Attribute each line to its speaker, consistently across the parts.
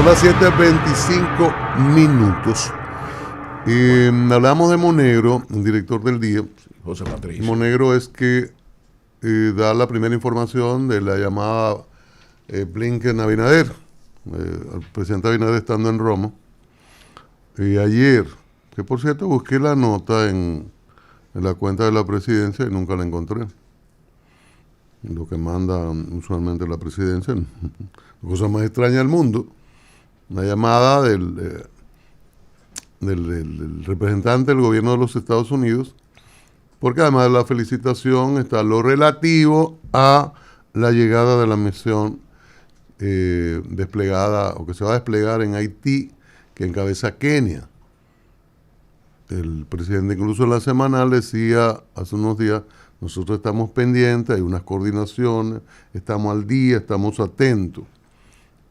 Speaker 1: las 7:25. Hablamos de Monegro, el director del día.
Speaker 2: José Patricio.
Speaker 1: Monegro es que da la primera información de la llamada Blinken-Abinader. El presidente Abinader estando en Roma. Ayer, que por cierto busqué la nota en la cuenta de la presidencia y nunca la encontré. Lo que manda usualmente la presidencia, la cosa más extraña del mundo. Una llamada del representante del gobierno de los Estados Unidos, porque además de la felicitación está lo relativo a la llegada de la misión desplegada o que se va a desplegar en Haití, que encabeza Kenia. El presidente incluso en la semanal decía hace unos días, nosotros estamos pendientes, hay unas coordinaciones, estamos al día, estamos atentos.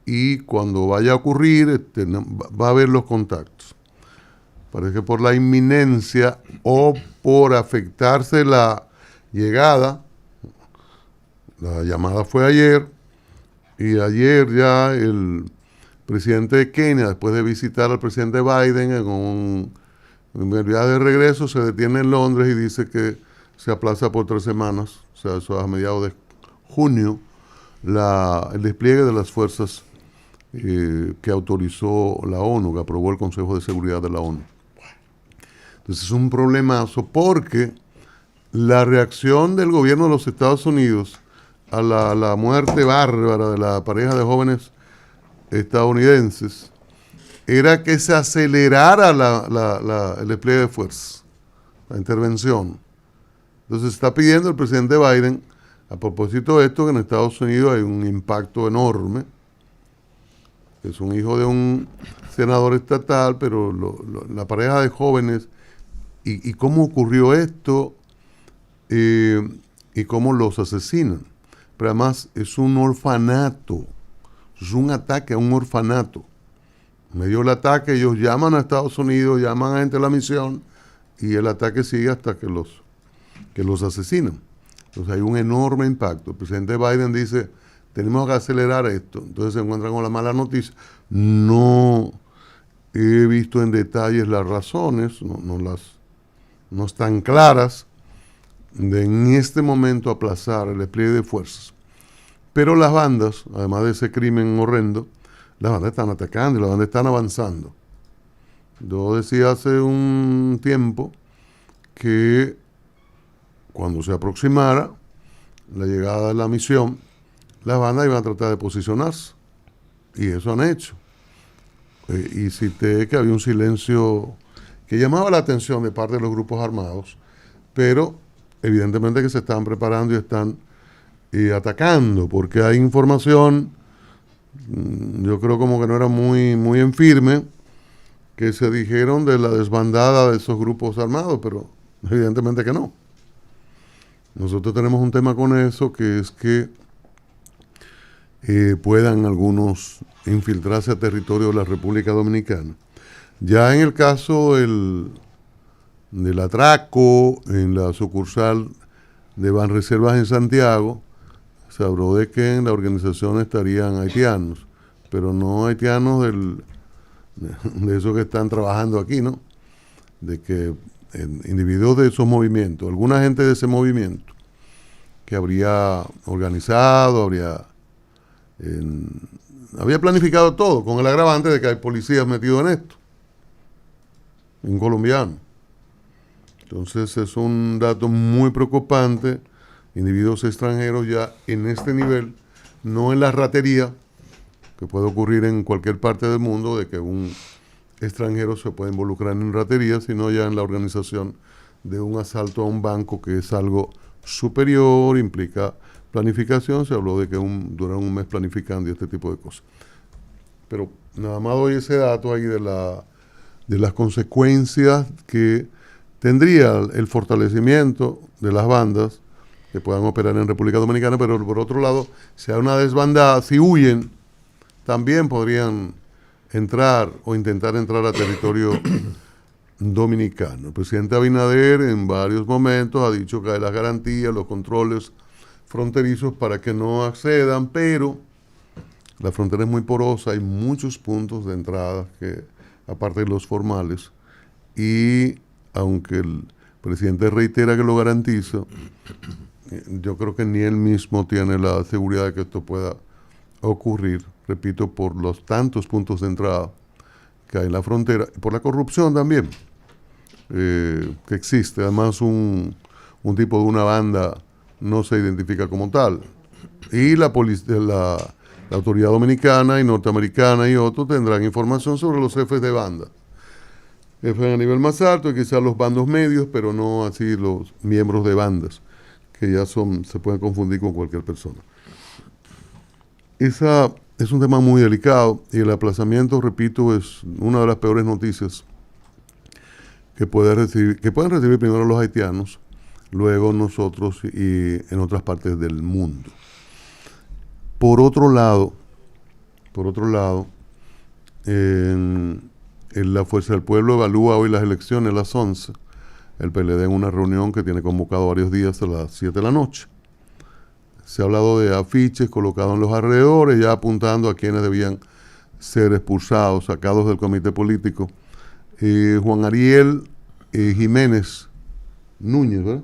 Speaker 1: Y cuando vaya a ocurrir, va a haber los contactos. Parece que por la inminencia o por afectarse la llegada, la llamada fue ayer, y ayer ya el presidente de Kenia, después de visitar al presidente Biden en el viaje de regreso, se detiene en Londres y dice que se aplaza por 3 semanas, o sea, eso a mediados de junio, el despliegue de las fuerzas que autorizó la ONU, que aprobó el Consejo de Seguridad de la ONU. Entonces es un problemazo porque la reacción del gobierno de los Estados Unidos a la muerte bárbara de la pareja de jóvenes estadounidenses era que se acelerara el despliegue de fuerzas, la intervención. Entonces está pidiendo el presidente Biden, a propósito de esto, que en Estados Unidos hay un impacto enorme. Es un hijo de un senador estatal, pero la pareja de jóvenes y cómo ocurrió esto y cómo los asesinan. Pero además es un orfanato, es un ataque a un orfanato. Me dio el ataque, ellos llaman a Estados Unidos, llaman a gente de la misión y el ataque sigue hasta que los asesinan. Entonces hay un enorme impacto. El presidente Biden dice, tenemos que acelerar esto. Entonces se encuentran con la mala noticia. No he visto en detalles las razones, no están claras de en este momento aplazar el despliegue de fuerzas. Pero las bandas, además de ese crimen horrendo, las bandas están atacando y las bandas están avanzando. Yo decía hace un tiempo que cuando se aproximara la llegada de la misión, las bandas iban a tratar de posicionarse. Y eso han hecho. Y cité que había un silencio que llamaba la atención de parte de los grupos armados, pero evidentemente que se están preparando y están atacando, porque hay información, yo creo como que no era muy, muy en firme, que se dijeron de la desbandada de esos grupos armados, pero evidentemente que no. Nosotros tenemos un tema con eso, que es que puedan algunos infiltrarse a territorio de la República Dominicana. Ya en el caso del atraco en la sucursal de Banreservas en Santiago, se habló de que en la organización estarían haitianos, pero no haitianos de esos que están trabajando aquí, ¿no? De que individuos de esos movimientos, alguna gente de ese movimiento que habría organizado, había planificado todo, con el agravante de que hay policías metidos en esto, un colombiano. Entonces es un dato muy preocupante, individuos extranjeros ya en este nivel, no en la ratería, que puede ocurrir en cualquier parte del mundo, de que un extranjero se puede involucrar en ratería, sino ya en la organización de un asalto a un banco, que es algo superior, implica planificación. Se habló de que duran un mes planificando y este tipo de cosas. Pero nada más doy ese dato ahí de las consecuencias que tendría el fortalecimiento de las bandas que puedan operar en República Dominicana, pero por otro lado, si hay una desbandada, si huyen, también podrían entrar o intentar entrar a territorio dominicano. El presidente Abinader en varios momentos ha dicho que hay las garantías, los controles fronterizos para que no accedan, pero La frontera es muy porosa, hay muchos puntos de entrada, aparte de los formales, y aunque el presidente reitera que lo garantiza, yo creo que ni él mismo tiene la seguridad de que esto pueda ocurrir, repito, por los tantos puntos de entrada que hay en la frontera, y por la corrupción también, que existe. Además, un tipo de una banda no se identifica como tal. Y la autoridad dominicana y norteamericana y otros tendrán información sobre los jefes de banda. Jefes a nivel más alto y quizás los bandos medios, pero no así los miembros de bandas, que ya se pueden confundir con cualquier persona. Esa es un tema muy delicado y el aplazamiento, repito, es una de las peores noticias que pueden recibir primero los haitianos, luego nosotros y en otras partes del mundo. Por otro lado, la Fuerza del Pueblo evalúa hoy las elecciones a las 11. El PLD en una reunión que tiene convocado varios días a las 7 de la noche. Se ha hablado de afiches colocados en los alrededores, ya apuntando a quienes debían ser expulsados, sacados del comité político. Juan Ariel Jiménez Núñez, ¿verdad?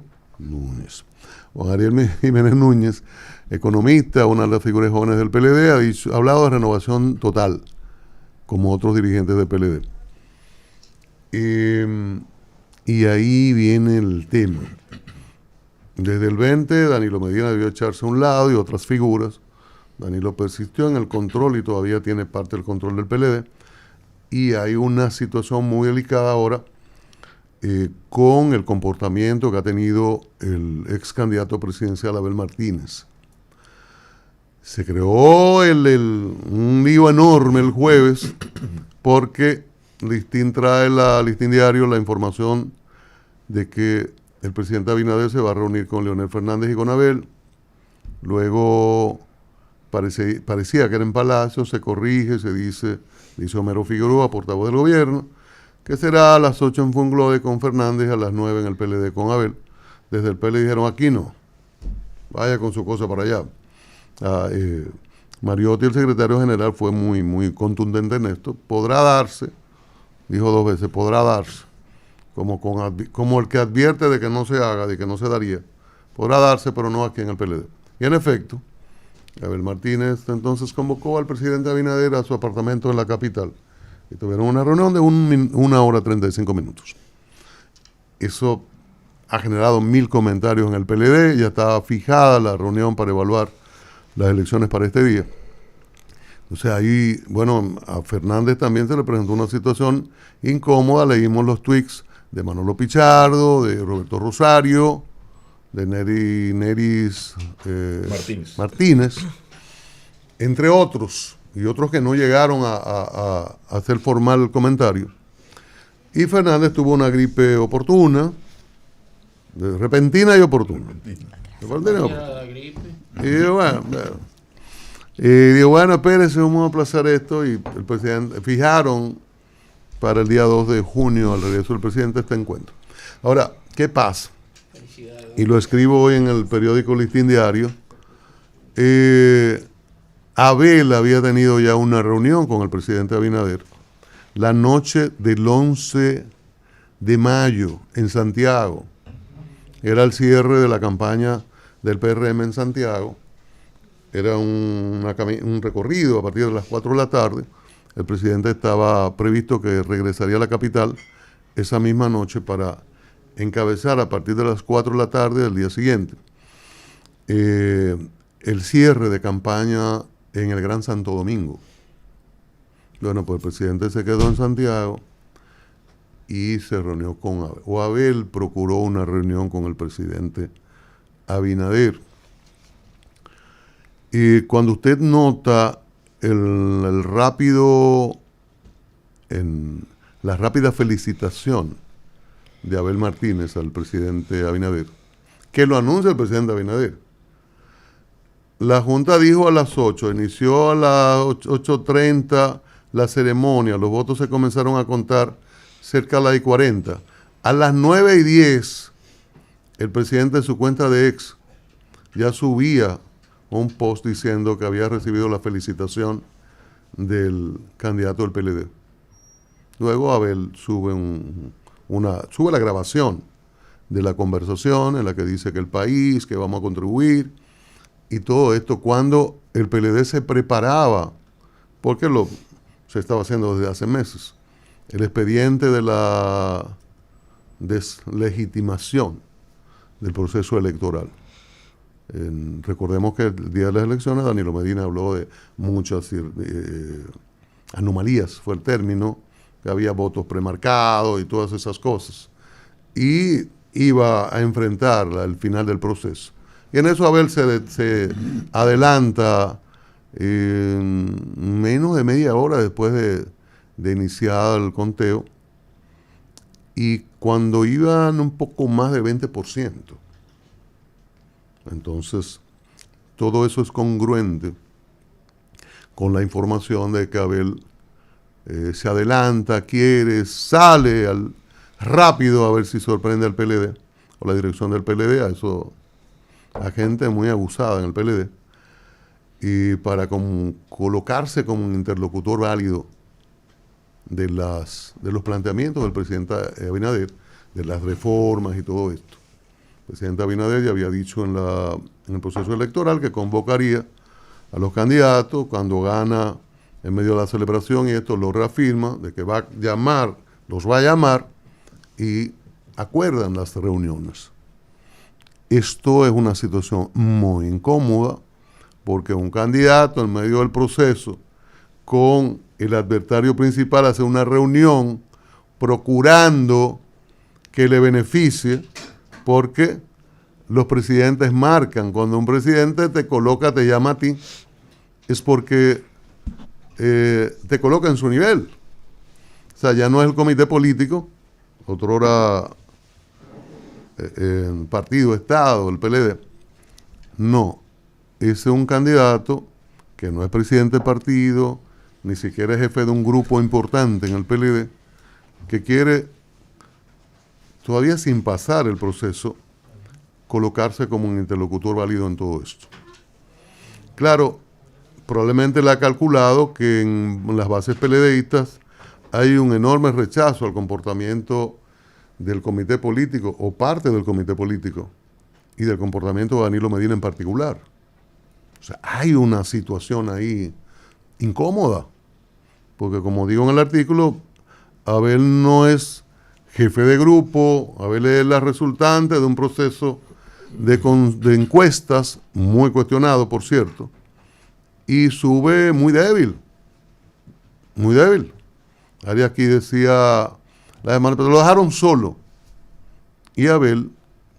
Speaker 1: Juan Ariel Jiménez Núñez, economista, una de las figuras jóvenes del PLD, ha hablado de renovación total, como otros dirigentes del PLD. Y ahí viene el tema. Desde el 20, Danilo Medina debió echarse a un lado y otras figuras. Danilo persistió en el control y todavía tiene parte del control del PLD. Y hay una situación muy delicada ahora con el comportamiento que ha tenido el ex candidato presidencial Abel Martínez. Se creó un lío enorme el jueves porque Listín Diario la información de que el presidente Abinader se va a reunir con Leonel Fernández y con Abel. Luego parecía que era en Palacio, se corrige, se dice Homero Figueroa, portavoz del gobierno, que será a las 8 en Funglode con Fernández, a las 9 en el PLD con Abel. Desde el PLD dijeron, aquí no, vaya con su cosa para allá. Mariotti, el secretario general, fue muy, muy contundente en esto. Podrá darse, dijo 2 veces, podrá darse. Como el que advierte de que no se haga, de que no se daría. Podrá darse, pero no aquí en el PLD. Y en efecto, Abel Martínez entonces convocó al presidente Abinader a su apartamento en la capital. Y tuvieron una reunión de 1 hora 35 minutos. Eso ha generado 1000 comentarios en el PLD. Ya estaba fijada la reunión para evaluar las elecciones para este día. Entonces ahí, bueno, a Fernández también se le presentó una situación incómoda. Leímos los tweets de Manolo Pichardo, de Roberto Rosario, de Neris Martínez, entre otros, y otros que no llegaron a hacer formal el comentario. Y Fernández tuvo una gripe oportuna, repentina y oportuna. Y digo, bueno, espérense, vamos a aplazar esto. Y el presidente fijaron para el día 2 de junio, al regreso del presidente, este encuentro. Ahora, ¿qué pasa? Y lo escribo hoy en el periódico Listín Diario. Abel había tenido ya una reunión con el presidente Abinader la noche del 11 de mayo en Santiago. Era el cierre de la campaña del PRM en Santiago. Era un recorrido a partir de las 4 de la tarde. El presidente estaba previsto que regresaría a la capital esa misma noche para encabezar a partir de las 4 de la tarde del día siguiente el cierre de campaña en el Gran Santo Domingo. Bueno, pues el presidente se quedó en Santiago y se reunió con Abel. O Abel procuró una reunión con el presidente Abinader. Y cuando usted nota la rápida felicitación de Abel Martínez al presidente Abinader, que lo anuncia el presidente Abinader. La Junta dijo a las 8, inició a las 8:30 la ceremonia, los votos se comenzaron a contar cerca de las 40. A las 9:10, el presidente de su cuenta de ex ya subía un post diciendo que había recibido la felicitación del candidato del PLD. Luego Abel sube sube la grabación de la conversación en la que dice que el país, que vamos a contribuir, y todo esto cuando el PLD se preparaba, porque se estaba haciendo desde hace meses, el expediente de la deslegitimación del proceso electoral. Recordemos que el día de las elecciones Danilo Medina habló de muchas anomalías, fue el término, que había votos premarcados y todas esas cosas. Y iba a enfrentar el final del proceso. Y en eso Abel se adelanta menos de media hora después de iniciar el conteo, y cuando iban un poco más de 20%. Entonces, todo eso es congruente con la información de que Abel se adelanta, sale rápido a ver si sorprende al PLD o la dirección del PLD, a gente muy abusada en el PLD, y para colocarse como un interlocutor válido de los planteamientos del presidente Abinader, de las reformas y todo esto. El presidente Abinader ya había dicho en el proceso electoral que convocaría a los candidatos cuando gana en medio de la celebración, y esto lo reafirma, de que los va a llamar y acuerdan las reuniones. Esto es una situación muy incómoda, porque un candidato en medio del proceso con el adversario principal hace una reunión procurando que le beneficie, porque los presidentes marcan, cuando un presidente te llama a ti, es porque te coloca en su nivel. O sea, ya no es el comité político, otrora partido, Estado, el PLD. No, ese es un candidato que no es presidente del partido, ni siquiera es jefe de un grupo importante en el PLD, que quiere, todavía sin pasar el proceso, colocarse como un interlocutor válido en todo esto. Claro, probablemente le ha calculado que en las bases PLDistas hay un enorme rechazo al comportamiento del comité político, o parte del comité político, y del comportamiento de Danilo Medina en particular. O sea, hay una situación ahí incómoda, porque como digo en el artículo, Abel no es jefe de grupo, Abel es la resultante de un proceso de encuestas, muy cuestionado, por cierto, y sube muy débil. Ari aquí decía, la demanda, pero lo dejaron solo. Y Abel,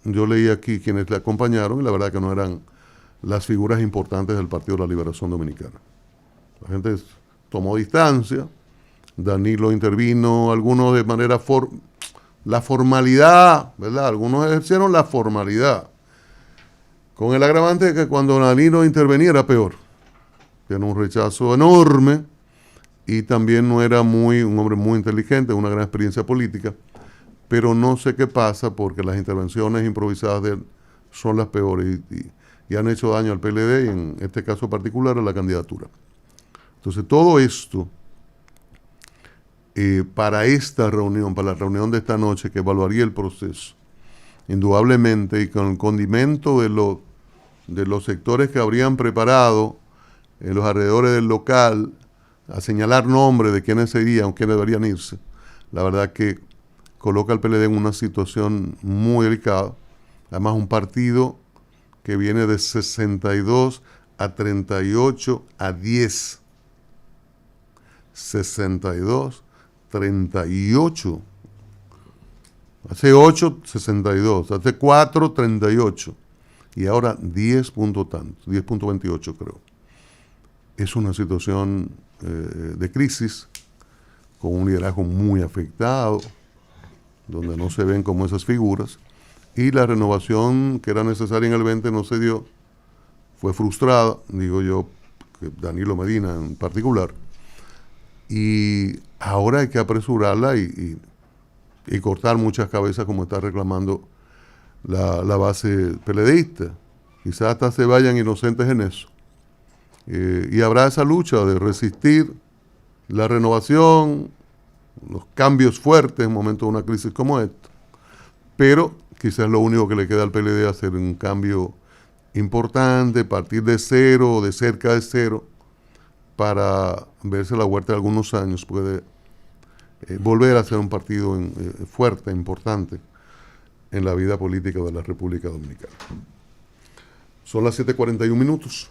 Speaker 1: yo leí aquí quienes le acompañaron, y la verdad que no eran las figuras importantes del Partido de la Liberación Dominicana. La gente tomó distancia, Danilo intervino, algunos de manera la formalidad, ¿verdad? Algunos ejercieron la formalidad, con el agravante de que cuando Danilo intervenía era peor. Tiene un rechazo enorme, y también no era un hombre muy inteligente, una gran experiencia política, pero no sé qué pasa, porque las intervenciones improvisadas de él son las peores y han hecho daño al PLD, y en este caso particular a la candidatura. Entonces todo esto, para esta reunión, para la reunión de esta noche que evaluaría el proceso, indudablemente, y con el condimento de los sectores que habrían preparado en los alrededores del local, a señalar nombres de quiénes serían o quiénes deberían irse, la verdad que coloca al PLD en una situación muy delicada. Además, un partido que viene de 62 a 38 a 10. 62, 38. Hace 8, 62. Hace 4, 38. Y ahora 10 punto tanto, 10.28 creo. Es una situación de crisis, con un liderazgo muy afectado, donde no se ven como esas figuras, y la renovación que era necesaria en el 20 no se dio, fue frustrada, digo yo, que Danilo Medina en particular, y ahora hay que apresurarla y cortar muchas cabezas, como está reclamando la base PLDista. quizás hasta se vayan inocentes en eso. Y habrá esa lucha de resistir la renovación, los cambios fuertes en momentos de una crisis como esta. Pero quizás lo único que le queda al PLD es hacer un cambio importante, partir de cero o de cerca de cero, para verse la vuelta de algunos años, puede volver a ser un partido fuerte, importante en la vida política de la República Dominicana. Son las 7:41 minutos.